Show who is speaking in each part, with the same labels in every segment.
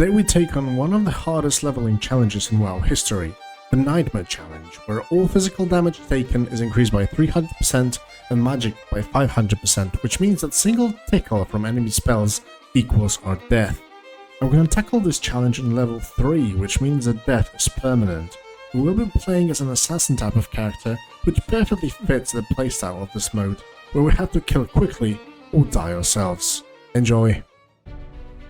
Speaker 1: Today we take on one of the hardest leveling challenges in WoW history, the Nightmare Challenge, where all physical damage taken is increased by 300% and magic by 500%, which means that single tickle from enemy spells equals our death. And we're going to tackle this challenge on level 3, which means that death is permanent. We will be playing as an assassin type of character, which perfectly fits the playstyle of this mode, where we have to kill quickly or die ourselves. Enjoy!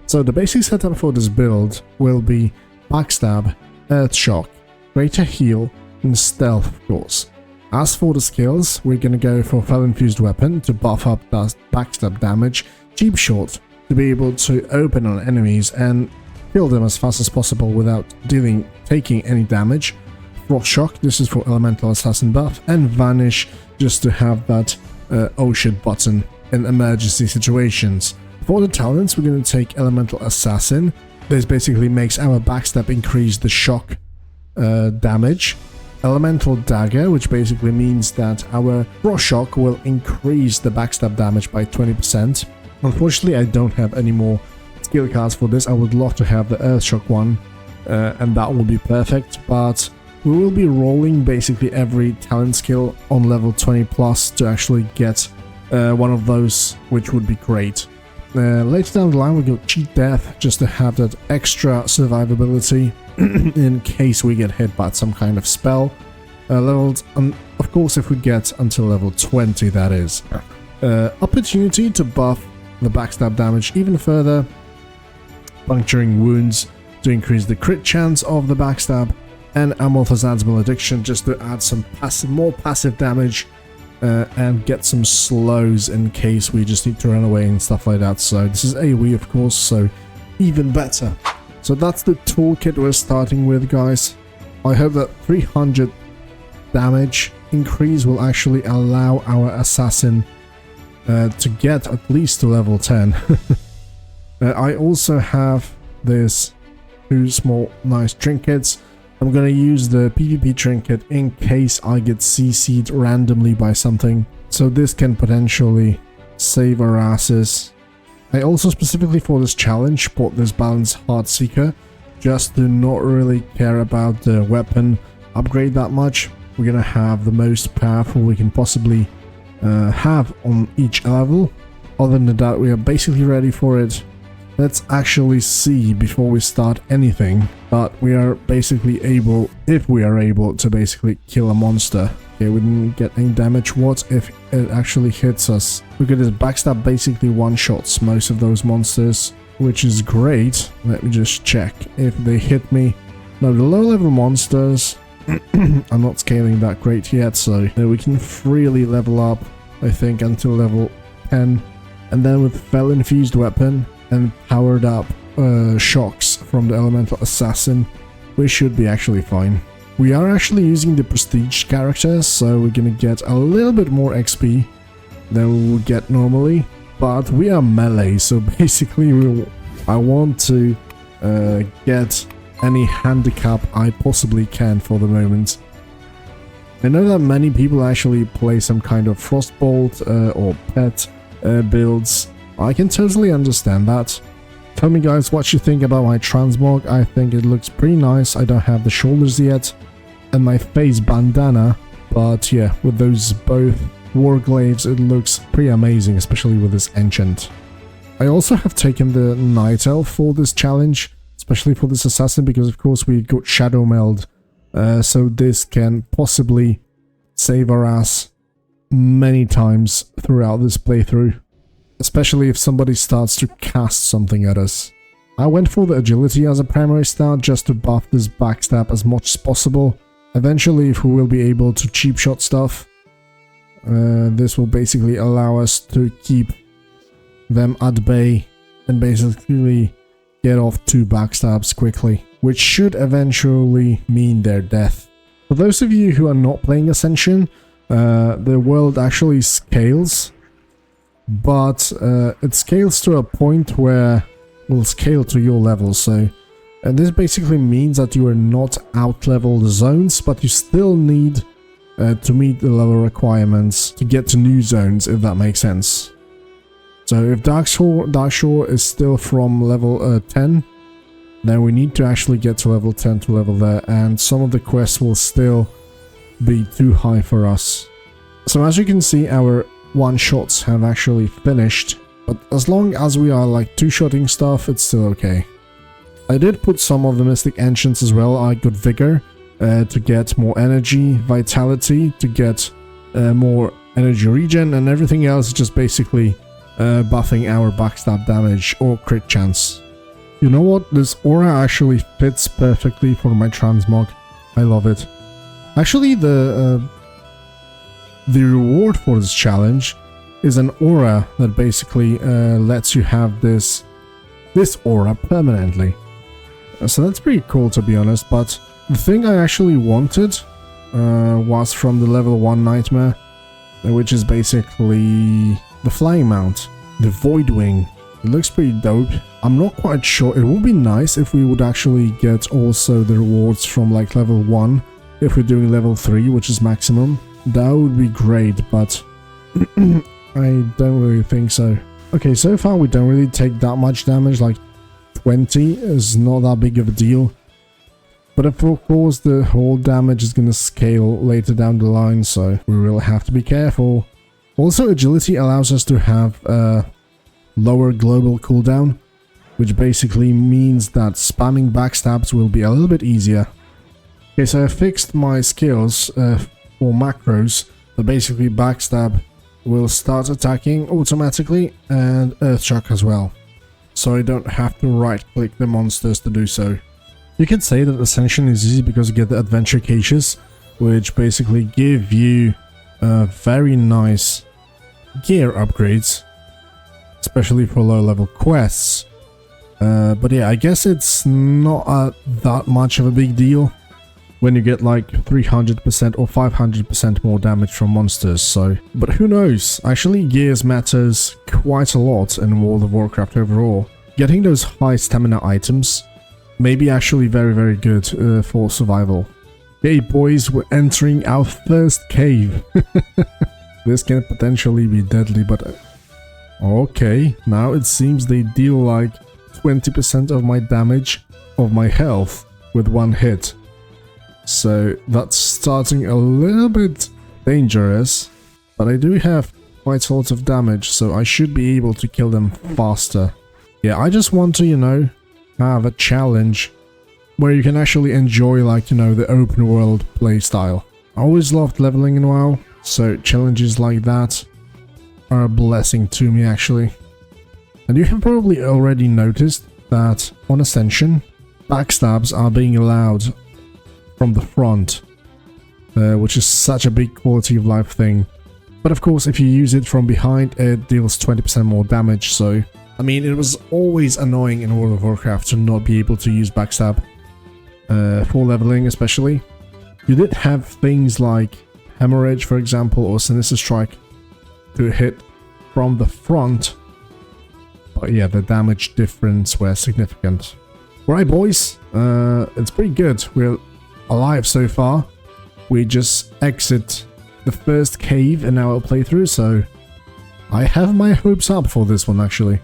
Speaker 1: So the basic setup for this build will be Backstab, Earth Shock, Greater Heal, and Stealth of course. As for the skills, we're gonna go for Fel Infused Weapon to buff up that backstab damage, Cheap Shot to be able to open on enemies and kill them as fast as possible without taking any damage, Frost Shock, this is for Elemental Assassin buff, and Vanish just to have that oh shit button in emergency situations. For the talents, we're going to take Elemental Assassin. This basically makes our backstab increase the shock damage. Elemental Dagger, which basically means that our Frost Shock will increase the backstab damage by 20%. Unfortunately, I don't have any more skill cards for this. I would love to have the Earth Shock one, and that would be perfect, but we will be rolling basically every talent skill on level 20 plus to actually get one of those, which would be great. Later down the line we got Cheat Death just to have that extra survivability in case we get hit by some kind of spell. Levels, of course if we get until level 20 that is. Opportunity to buff the backstab damage even further. Puncturing Wounds to increase the crit chance of the backstab. And Amorphazad's Malediction just to add some more passive damage. And get some slows in case we just need to run away and stuff like that. So this is AoE of course, so even better. So that's the toolkit we're starting with, guys. I hope that 300 damage increase will actually allow our assassin to get at least to level 10. I also have this 2 small nice trinkets. I'm gonna use the PvP trinket in case I get CC'd randomly by something, so this can potentially save our asses. I also specifically for this challenge bought this Balanced Heart Seeker, just to not really care about the weapon upgrade that much. We're gonna have the most powerful we can possibly have on each level. Other than that, we are basically ready for it. Let's actually see before we start anything, but we are basically able, if we are able to basically kill a monster. Okay, we didn't get any damage. What if it actually hits us? Look at this, backstab basically one-shots most of those monsters, which is great. Let me just check if they hit me. No, the low-level monsters are not scaling that great yet, so we can freely level up, I think, until level 10. And then with Fel Infused Weapon and powered up shocks from the Elemental Assassin, we should be actually fine. We are actually using the Prestige character, so we're gonna get a little bit more XP than we would get normally, but we are melee, so basically I want to get any handicap I possibly can for the moment. I know that many people actually play some kind of Frostbolt or Pet builds. I can totally understand that. Tell me guys what you think about my transmog. I think it looks pretty nice. I don't have the shoulders yet and my face bandana, but yeah, with those both warglaives it looks pretty amazing, especially with this enchant. I also have taken the Night Elf for this challenge, especially for this assassin, because of course we got Shadow Meld, so this can possibly save our ass many times throughout this playthrough. Especially if somebody starts to cast something at us. I went for the agility as a primary start just to buff this backstab as much as possible. Eventually, if we will be able to cheap shot stuff, this will basically allow us to keep them at bay and basically get off 2 backstabs quickly, which should eventually mean their death. For those of you who are not playing Ascension, the world actually scales. But it scales to a point where it will scale to your level, so this basically means that you are not out-leveled zones, but you still need to meet the level requirements to get to new zones, if that makes sense. So if Dark Shore is still from level 10, Now we need to actually get to level 10 to level there, and some of the quests will still be too high for us. So as you can see, our one-shots have actually finished, but as long as we are like two-shotting stuff, it's still okay. I did put some of the Mystic Ancients as well. I got Vigor to get more energy, Vitality to get more energy regen, and everything else just basically buffing our backstab damage or crit chance. You know what? This aura actually fits perfectly for my transmog. I love it. Actually, the reward for this challenge is an aura that basically lets you have this aura permanently. So that's pretty cool, to be honest, but the thing I actually wanted was from the level 1 nightmare, which is basically the flying mount, the Void Wing. It looks pretty dope. I'm not quite sure. It would be nice if we would actually get also the rewards from like level 1, if we're doing level 3, which is maximum. That would be great, but I don't really think so. Okay, so far we don't really take that much damage, like 20 is not that big of a deal. But of course the whole damage is gonna scale later down the line, so we really have to be careful. Also, agility allows us to have lower global cooldown, which basically means that spamming backstabs will be a little bit easier. Okay, so I fixed my skills for macros, but basically backstab will start attacking automatically, and Earthshock as well, so I don't have to right click the monsters to do so. You can say that Ascension is easy because you get the adventure caches, which basically give you very nice gear upgrades, especially for low level quests. But yeah, I guess it's not that much of a big deal when you get like 300% or 500% more damage from monsters, so... But who knows, actually gears matters quite a lot in World of Warcraft overall. Getting those high stamina items may be actually very good for survival. Okay boys, we're entering our first cave. This can potentially be deadly, but... Okay, now it seems they deal like 20% of my damage of my health with one hit. So that's starting a little bit dangerous, but I do have quite a lot of damage, so I should be able to kill them faster. Yeah, I just want to, you know, have a challenge where you can actually enjoy, like, you know, the open world playstyle. I always loved leveling in WoW, so challenges like that are a blessing to me, actually. And you have probably already noticed that on Ascension, backstabs are being allowed from the front, which is such a big quality of life thing. But of course, if you use it from behind, it deals 20% more damage, so... I mean, it was always annoying in World of Warcraft to not be able to use backstab, for leveling especially. You did have things like Hemorrhage, for example, or Sinister Strike to hit from the front, but yeah, the damage difference were significant. Alright boys, it's pretty good. We're alive so far. We just exit the first cave in our playthrough, so I have my hopes up for this one actually.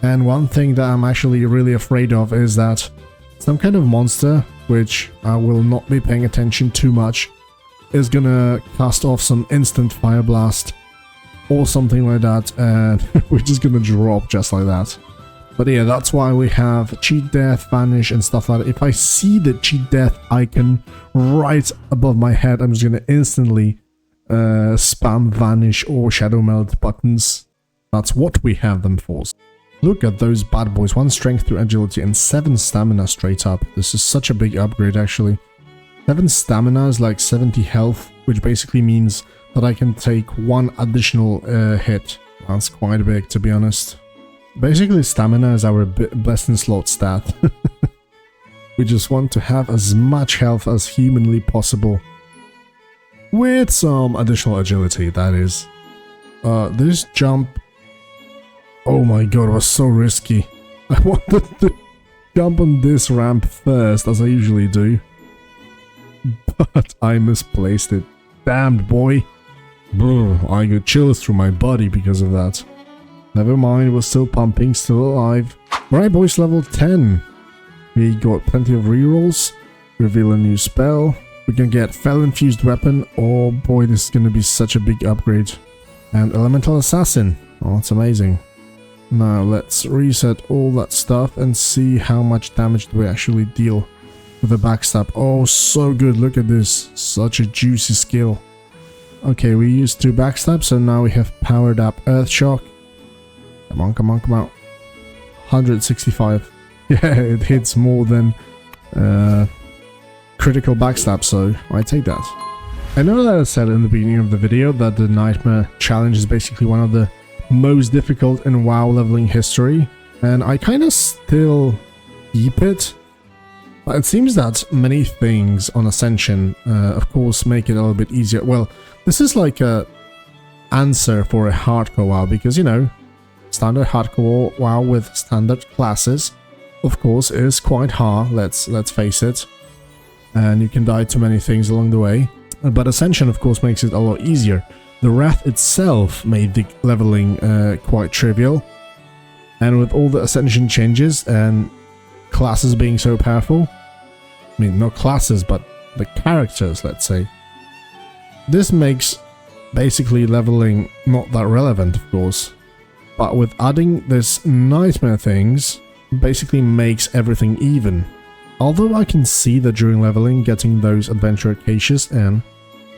Speaker 1: And one thing that I'm actually really afraid of is that some kind of monster, which I will not be paying attention too much, is gonna cast off some instant fire blast or something like that, and we're just gonna drop just like that. But yeah, that's why we have cheat death, vanish and stuff like that. If I see the cheat death icon right above my head, I'm just gonna instantly spam vanish or shadow melt buttons. That's what we have them for. Look at those bad boys, 1 strength through agility and 7 stamina straight up. This is such a big upgrade actually. 7 stamina is like 70 health, which basically means that I can take 1 additional hit. That's quite big, to be honest. Basically, stamina is our best in slot stat. We just want to have as much health as humanly possible. With some additional agility, that is. This jump... Oh my god, it was so risky. I wanted to jump on this ramp first, as I usually do. But I misplaced it. Damned boy. Brr, I got chills through my body because of that. Never mind, we're still pumping, still alive. Alright boys, level 10. We got plenty of rerolls. Reveal a new spell. We can get Fel Infused Weapon. Oh boy, this is going to be such a big upgrade. And Elemental Assassin. Oh, that's amazing. Now let's reset all that stuff and see how much damage do we actually deal with the backstab. Oh, so good. Look at this. Such a juicy skill. Okay, we used 2 backstabs, so now we have powered up Earth Shock. Come on, come on, come on. 165. Yeah, it hits more than critical backstab, so I take that. I know that I said in the beginning of the video that the Nightmare Challenge is basically one of the most difficult in WoW leveling history, and I kind of still keep it. But it seems that many things on Ascension, of course, make it a little bit easier. Well, this is like a answer for a hardcore WoW, because, you know, standard hardcore WoW with standard classes, of course, is quite hard, let's face it. And you can die to many things along the way. But Ascension, of course, makes it a lot easier. The Wrath itself made the leveling quite trivial. And with all the Ascension changes and classes being so powerful, I mean, not classes, but the characters, let's say, this makes basically leveling not that relevant, of course. But with adding this nightmare things, basically makes everything even. Although I can see that during leveling, getting those adventure caches and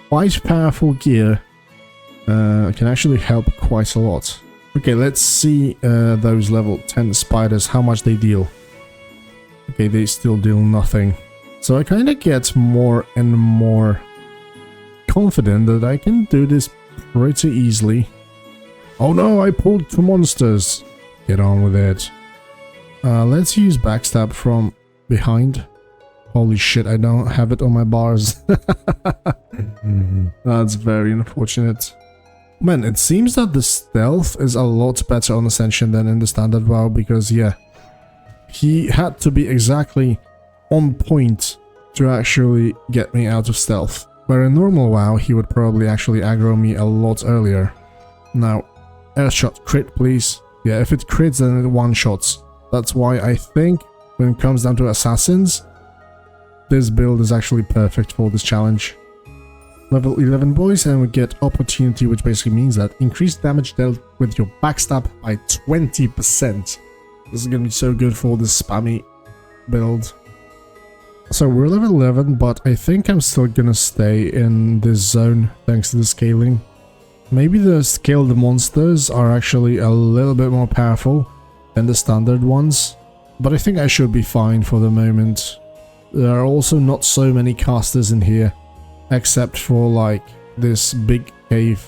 Speaker 1: quite powerful gear can actually help quite a lot. Okay, let's see those level 10 spiders, how much they deal. Okay, they still deal nothing. So I kind of get more and more confident that I can do this pretty easily. Oh no, I pulled 2 monsters. Get on with it. Let's use backstab from behind. Holy shit, I don't have it on my bars. That's very unfortunate. Man, it seems that the stealth is a lot better on Ascension than in the standard WoW, because yeah, he had to be exactly on point to actually get me out of stealth. Where in normal WoW, he would probably actually aggro me a lot earlier. Now, Earthshot crit, please. Yeah, if it crits, then it one-shots. That's why I think when it comes down to assassins, this build is actually perfect for this challenge. Level 11, boys, and we get opportunity, which basically means that increased damage dealt with your backstab by 20%. This is gonna be so good for this spammy build. So we're level 11, but I think I'm still gonna stay in this zone thanks to the scaling. Maybe the scaled monsters are actually a little bit more powerful than the standard ones, but I think I should be fine for the moment. There are also not so many casters in here, except for like this big cave.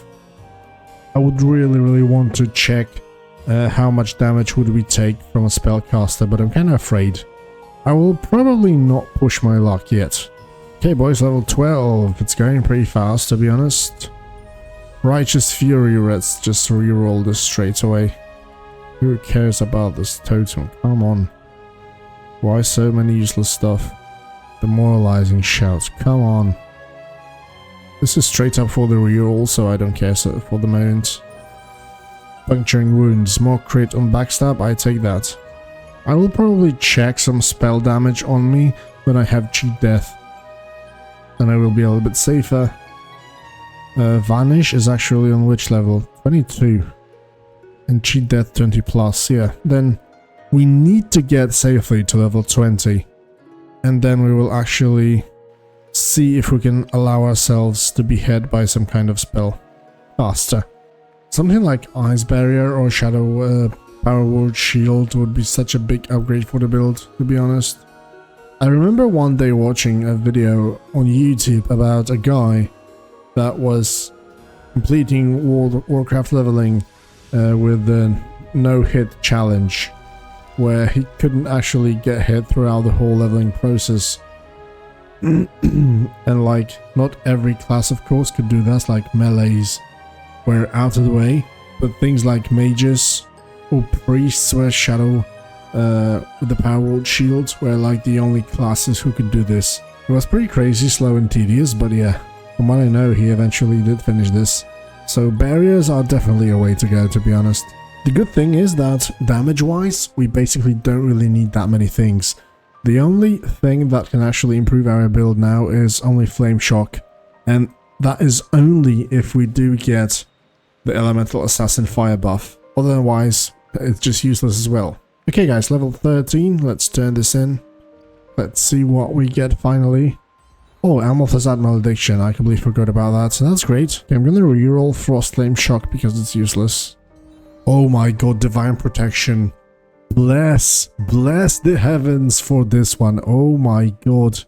Speaker 1: I would really want to check how much damage would we take from a spellcaster, but I'm kind of afraid. I will probably not push my luck yet. Okay boys, level 12, it's going pretty fast to be honest. Righteous Fury, let's just reroll this straight away. Who cares about this totem? Come on. Why so many useless stuff? Demoralizing shouts, come on. This is straight up for the reroll, so I don't care for the moment. Puncturing wounds, more crit on backstab, I take that. I will probably check some spell damage on me when I have cheat death. Then I will be a little bit safer. Vanish is actually on which level? 22. And cheat death 20 plus, yeah. Then we need to get safely to level 20. And then we will actually see if we can allow ourselves to be hit by some kind of spell faster. Something like Ice Barrier or Shadow Power Word Shield would be such a big upgrade for the build, to be honest. I remember one day watching a video on YouTube about a guy that was completing Warcraft leveling with the no-hit challenge, where he couldn't actually get hit throughout the whole leveling process. And like, not every class of course could do that, like melees were out of the way, but things like mages or priests were shadow with the power word shields were like the only classes who could do this. It was pretty crazy, slow and tedious, but yeah, from what I know he eventually did finish this. So barriers are definitely a way to go, to be honest. The good thing is that damage wise we basically don't really need that many things. The only thing that can actually improve our build now is only Flame Shock, and that is only if we do get the Elemental Assassin Fire buff. Otherwise, it's just useless as well. Okay guys, level 13, let's turn this in. Let's see what we get finally. Oh, Amalthazad Malediction, I completely forgot about that, so that's great. Okay, I'm gonna reroll Frost Flame Shock because it's useless. Oh my god, Divine Protection. Bless the heavens for this one. Oh my god.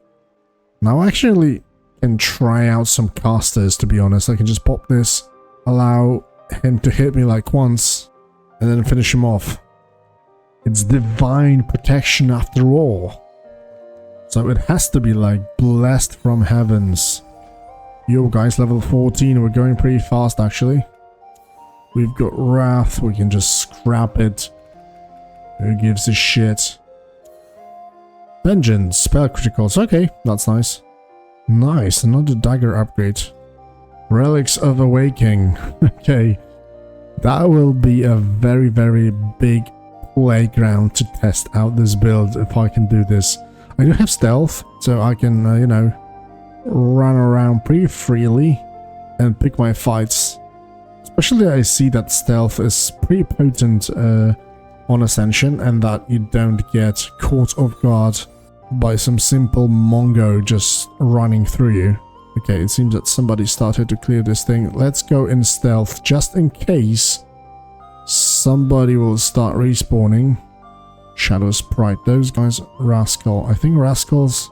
Speaker 1: Now I actually can try out some casters, to be honest. I can just pop this, allow him to hit me like once, and then finish him off. It's Divine Protection after all. So it has to be like blessed from heavens. Yo guys, level 14, we're going pretty fast actually. We've got Wrath, we can just scrap it. Who gives a shit? Vengeance, spell criticals, okay, that's nice. Nice, another dagger upgrade. Relics of Awakening, okay. That will be a very, very big playground to test out this build if I can do this. I do have stealth, so I can, you know, run around pretty freely and pick my fights. Especially I see that stealth is pretty potent on Ascension, and that you don't get caught off guard by some simple Mongo just running through you. Okay, it seems that somebody started to clear this thing. Let's go in stealth, just in case somebody will start respawning. Shadow Sprite, those guys, Rascal. I think Rascals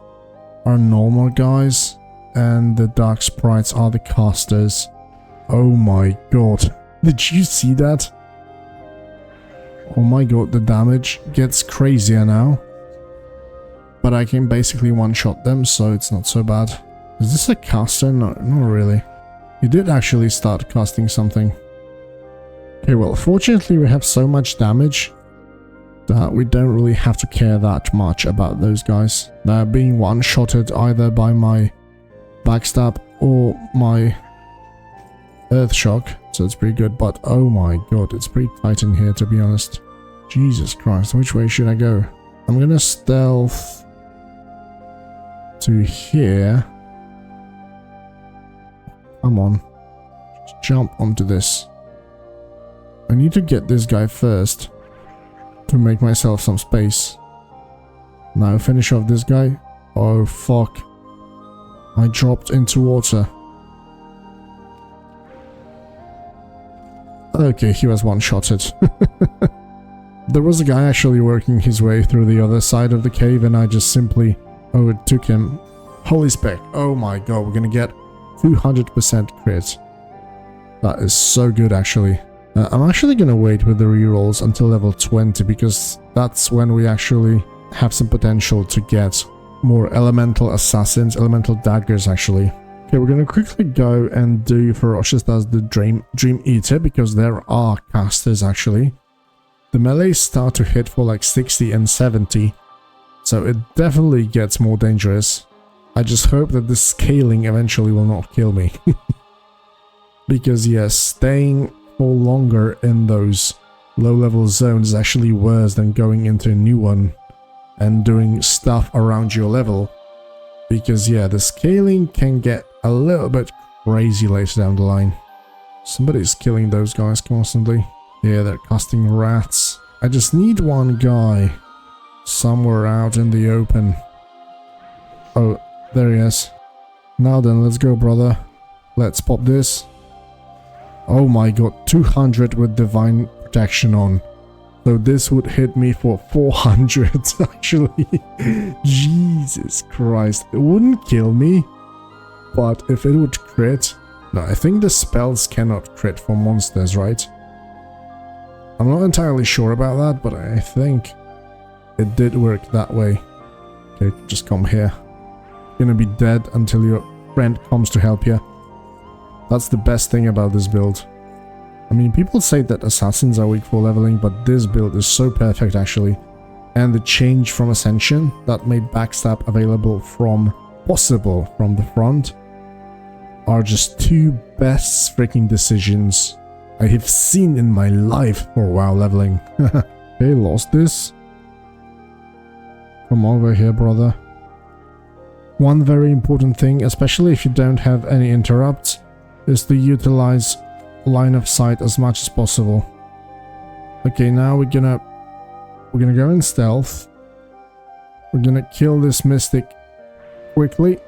Speaker 1: are normal guys, and the Dark Sprites are the casters. Oh my god. Did you see that? Oh my god, the damage gets crazier now. But I can basically one-shot them, so it's not so bad. Is this a caster? No, not really. He did actually start casting something. Okay, well, fortunately we have so much damage that we don't really have to care that much about those guys. They're being one-shotted either by my backstab or my Earth Shock, so it's pretty good, but oh my god, it's pretty tight in here, to be honest. Jesus Christ, which way should I go? I'm gonna stealth to here. Come on. Just jump onto this. I need to get this guy first to make myself some space. Now finish off this guy. Oh fuck. I dropped into water. Okay, he was one-shotted. There was a guy actually working his way through the other side of the cave, and I just simply overtook him. Holy spec. Oh my god, we're gonna get 200% crit. That is so good actually. I'm actually gonna wait with the rerolls until level 20, because that's when we actually have some potential to get more elemental assassins, elemental daggers actually. Okay, we're gonna quickly go and do Ferocious as the Dream Eater, because there are casters actually. The melees start to hit for like 60 and 70, so it definitely gets more dangerous. I just hope that the scaling eventually will not kill me. Because yes, staying for longer in those low-level zones is actually worse than going into a new one and doing stuff around your level. Because yeah, the scaling can get a little bit crazy later down the line. Somebody's killing those guys constantly. Yeah, they're casting rats. I just need one guy somewhere out in the open. Oh, there he is. Now then, let's go, brother. Let's pop this. Oh my god, 200 with Divine Protection on. So this would hit me for 400 actually. Jesus Christ. It wouldn't kill me, but if it would crit... No, I think the spells cannot crit for monsters, right? I'm not entirely sure about that, but I think it did work that way. Okay, just come here. You're gonna be dead until your friend comes to help you. That's the best thing about this build. I mean, people say that assassins are weak for leveling, but this build is so perfect actually. And the change from Ascension that made backstab available from possible from the front are just two best freaking decisions I have seen in my life for WoW leveling. Okay, lost this. Come over here, brother. One very important thing, especially if you don't have any interrupts, is to utilize line of sight as much as possible. Okay, now we're gonna go in stealth. We're gonna kill this mystic quickly.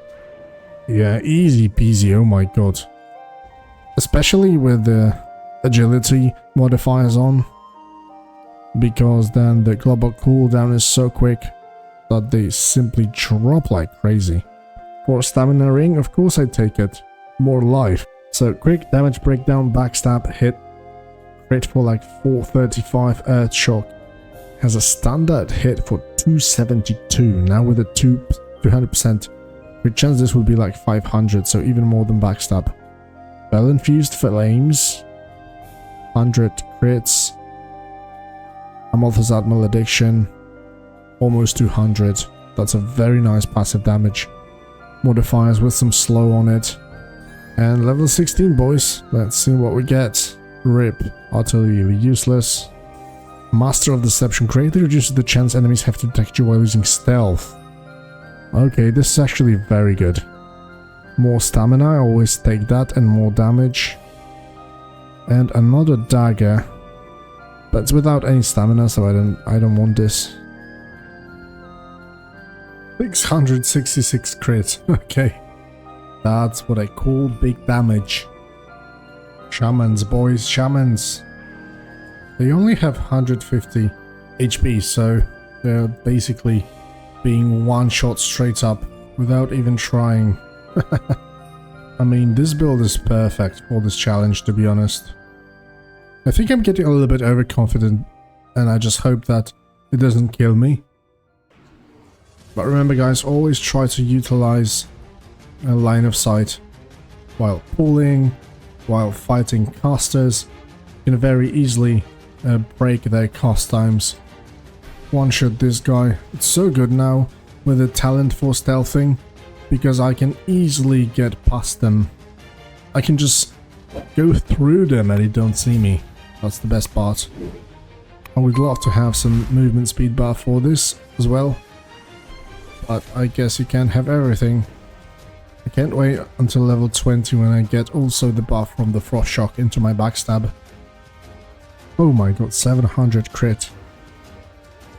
Speaker 1: Yeah, easy peasy, oh my god. Especially with the agility modifiers on, because then the global cooldown is so quick that they simply drop like crazy. For stamina ring, of course I take it. More life. So quick damage breakdown, backstab, hit, crit for like 435, earth shock. Has a standard hit for 272. Now with a 200% crit chance, this would be like 500, so even more than backstab. Well infused flames, 100 crits. Amalthazat malediction, almost 200. That's a very nice passive damage. Modifiers with some slow on it. And level 16, boys. Let's see what we get. Rip, utterly useless. Master of Deception greatly reduces the chance enemies have to detect you while using stealth. Okay, this is actually very good. More stamina, I always take that, and more damage. And another dagger. But it's without any stamina, so I don't want this. 666 crit. Okay. That's what I call big damage. Shamans, boys, shamans. They only have 150 HP, so they're basically being one shot straight up without even trying. I mean, this build is perfect for this challenge, to be honest. I think I'm getting a little bit overconfident, and I just hope that it doesn't kill me. But remember, guys, always try to utilize a line of sight while pulling, while fighting casters. You can very easily break their cast times. One shot this guy. It's so good now with a talent for stealthing, because I can easily get past them. I can just go through them and they don't see me. That's the best part. I would love to have some movement speed buff for this as well, but I guess you can't have everything. I can't wait until level 20 when I get also the buff from the Frost Shock into my backstab. Oh my god, 700 crit.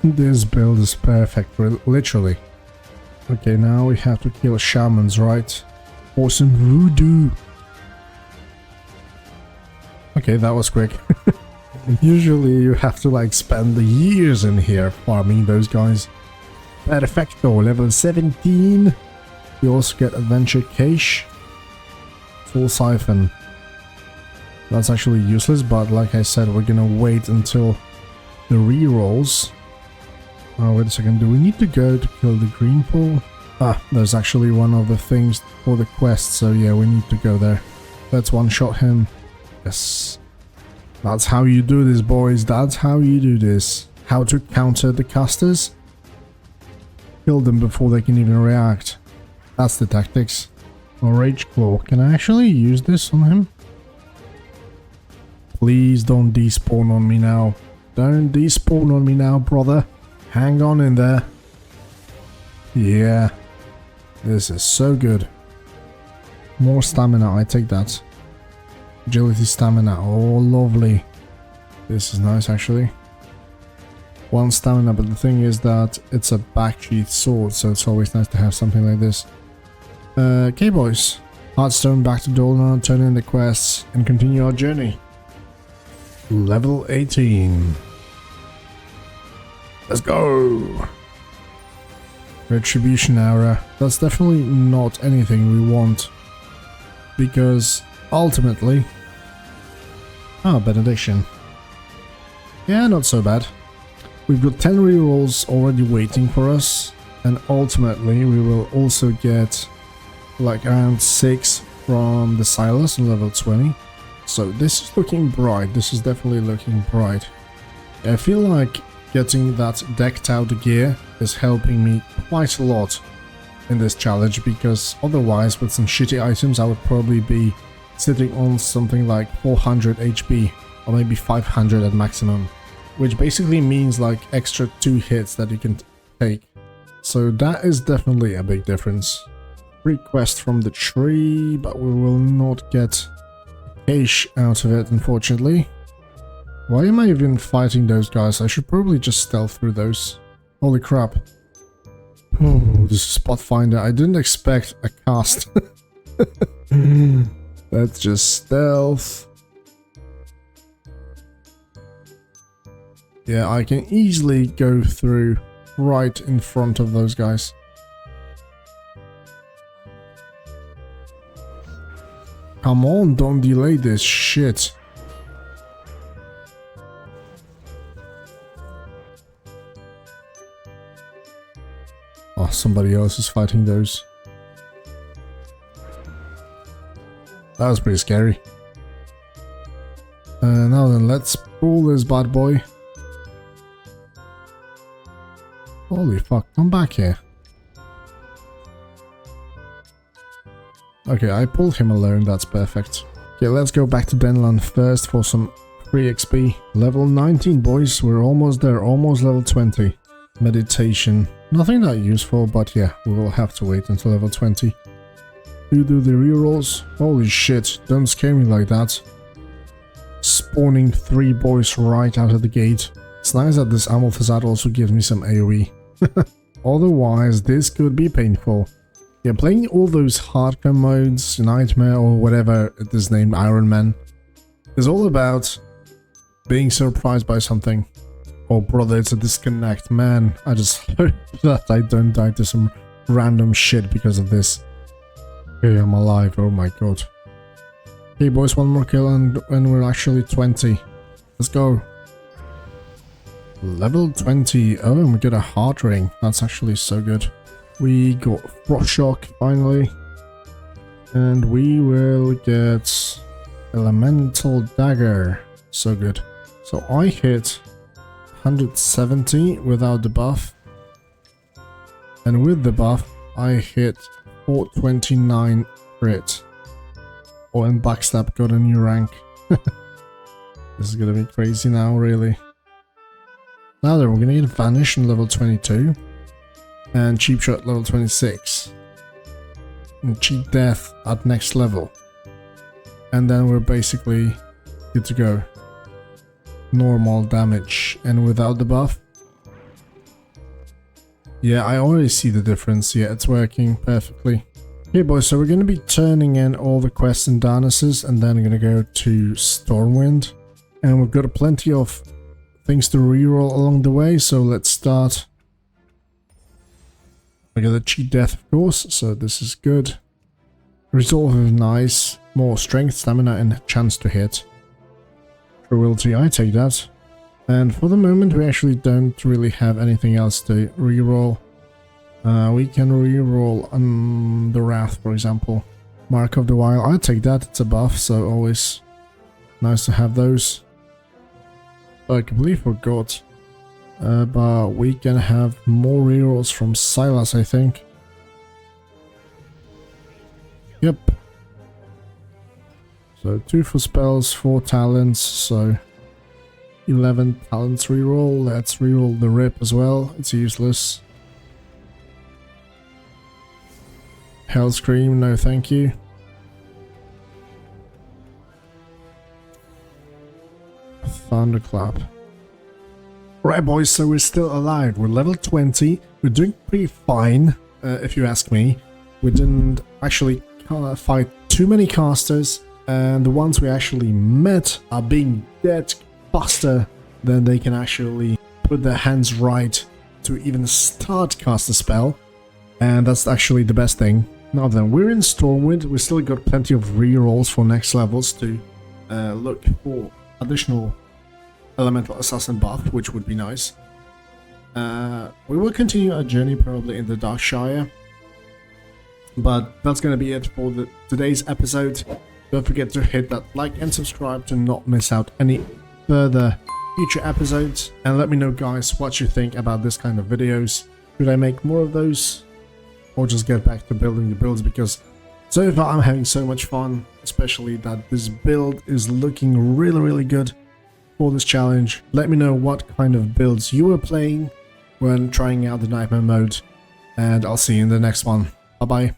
Speaker 1: This build is perfect, literally. Okay, now we have to kill shamans, right? Awesome voodoo. Okay, that was quick. Usually you have to like spend the years in here farming those guys. Perfecto, level 17. You also get Adventure Cache. Full Siphon. That's actually useless, but like I said, we're gonna wait until the rerolls. Oh, wait a second, do we need to go to kill the green pool? Ah, there's actually one of the things for the quest, so yeah, we need to go there. Let's one-shot him. Yes. That's how you do this, boys. That's how you do this. How to counter the casters? Kill them before they can even react. That's the tactics. Oh, Rage Claw. Can I actually use this on him? Please don't despawn on me now. Don't despawn on me now, brother. Hang on in there. Yeah. This is so good. More stamina, I take that. Agility, stamina, oh lovely. This is nice actually. One stamina, but the thing is that it's a backsheath sword, so it's always nice to have something like this. Okay boys, Hearthstone back to Dolnar, turn in the quests and continue our journey. Level 18. Let's go! Retribution Aura. That's definitely not anything we want, because ultimately... Ah, Benediction. Yeah, not so bad. We've got 10 rerolls already waiting for us, and ultimately we will also get like around 6 from the Silas on level 20. So this is looking bright, this is definitely looking bright. I feel like getting that decked out gear is helping me quite a lot in this challenge, because otherwise with some shitty items I would probably be sitting on something like 400 HP or maybe 500 at maximum, which basically means like extra 2 hits that you can take. So that is definitely a big difference. Request from the tree, but we will not get cash out of it, unfortunately. Why am I even fighting those guys? I should probably just stealth through those. Holy crap. Oh, this is spot finder. I didn't expect a cast. Let's just stealth. Yeah, I can easily go through right in front of those guys. Come on, don't delay this shit. Oh, somebody else is fighting those. That was pretty scary. Now then, let's pull this bad boy. Holy fuck, come back here. Okay, I pulled him alone, that's perfect. Okay, let's go back to Denland first for some free XP. Level 19, boys, we're almost there, almost level 20. Meditation. Nothing that useful, but yeah, we will have to wait until level 20. You do the rerolls. Holy shit, don't scare me like that. Spawning 3 boys right out of the gate. It's nice that this Amalthazad also gives me some AoE. Otherwise, this could be painful. Yeah, playing all those hardcore modes, Nightmare or whatever it is named, Iron Man, is all about being surprised by something. Oh brother, it's a disconnect, man. I just hope that I don't die to some random shit because of this. Okay, I'm alive, oh my god. Okay boys, one more kill and we're actually 20. Let's go. Level 20. Oh, and we got a heart ring. That's actually so good. We got Frost Shock finally. And we will get Elemental Dagger. So good. So I hit 170 without the buff. And with the buff, I hit 429 crit. Oh, and Backstab got a new rank. This is gonna be crazy now, really. Now then, we're gonna get Vanish in level 22. And Cheap Shot level 26. And Cheat Death at next level. And then we're basically good to go. Normal damage. And without the buff. Yeah, I already see the difference. Yeah, it's working perfectly. Okay boys, so we're going to be turning in all the quests and Darknesses, and then I'm going to go to Stormwind. And we've got plenty of things to reroll along the way, so let's start. I got a Cheat Death, of course, so this is good. Resolve is nice. More strength, stamina, and chance to hit. Cruelty, I take that. And for the moment, we actually don't really have anything else to reroll. We can reroll the Wrath, for example. Mark of the Wild, I take that, it's a buff, so always nice to have those. I completely forgot. But we can have more rerolls from Silas, I think. Yep. So 2 for spells, 4 talents, so 11 talents reroll. Let's reroll the Rip as well, it's useless. Hell Scream, no thank you. Thunderclap. Right boys, so we're still alive. We're level 20. We're doing pretty fine, if you ask me. We didn't actually fight too many casters, and the ones we actually met are being dead faster than they can actually put their hands right to even start cast a spell. And that's actually the best thing. Now then, we're in Stormwind. We still got plenty of rerolls for next levels to look for additional Elemental Assassin buff, which would be nice. We will continue our journey probably in the Darkshire. But that's going to be it for today's episode. Don't forget to hit that like and subscribe to not miss out any further future episodes. And let me know, guys, what you think about this kind of videos. Should I make more of those? Or just get back to building the builds, because so far I'm having so much fun, especially that this build is looking really good for this challenge. Let me know what kind of builds you were playing when trying out the Nightmare mode, and I'll see you in the next one. Bye bye.